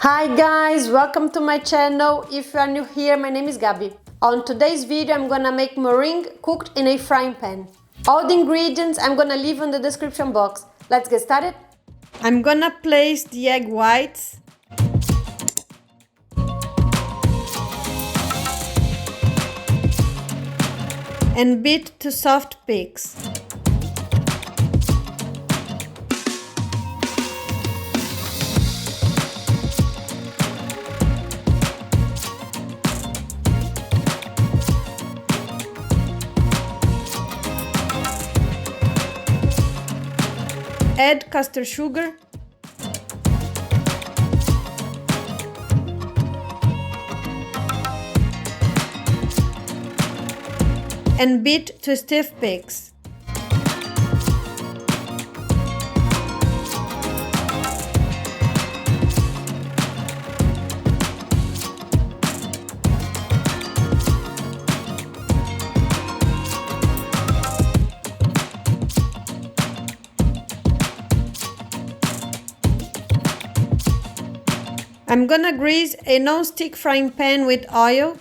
Hi guys, welcome to my channel. If you are new here, my name is Gabi. On today's video, I'm gonna make meringue cooked in a frying pan. All the ingredients I'm gonna leave in the description box. Let's get started. I'm gonna place the egg whites and beat to soft peaks. Add custard sugar and beat to stiff peaks. I'm gonna grease a non-stick frying pan with oil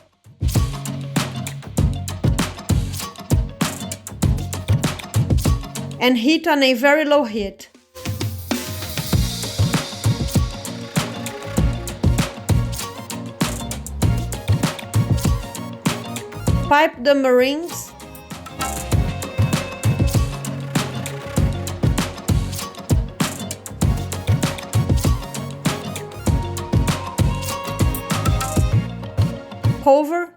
and heat on a very low heat. Pipe the meringues cover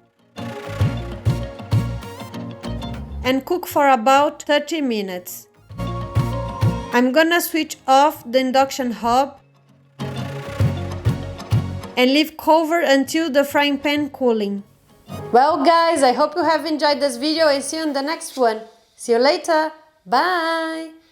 and cook for about 30 minutes. I'm gonna switch off the induction hob and leave cover until the frying pan cooling. Well guys, I hope you have enjoyed this video and see you in the next one. See you later. Bye!